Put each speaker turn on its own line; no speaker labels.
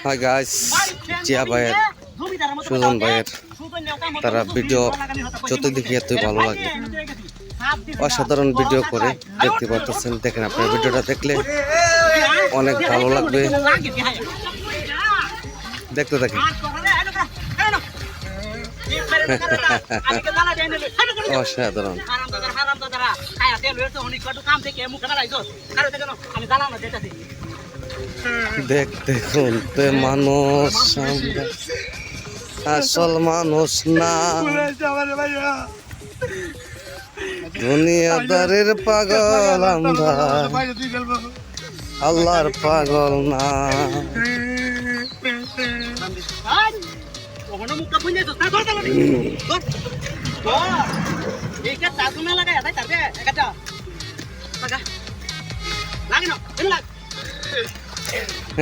Hi guys, Zia ভাইয়ের সুজন ভাইয়ের তারা ভিডিও যত দেখি এতই ভালো লাগে। অসাধারণ ভিডিও করে দেখতে পাচ্ছেন। দেখেন, আপনার ভিডিওটা দেখলে অনেক ভালো লাগবে। দেখতে থাকেন। অসাধারণ। দেখুন তো মানুষ আসল মানুষ না, দুনিয়াদারের পাগল আমরা, আল্লাহর পাগল না।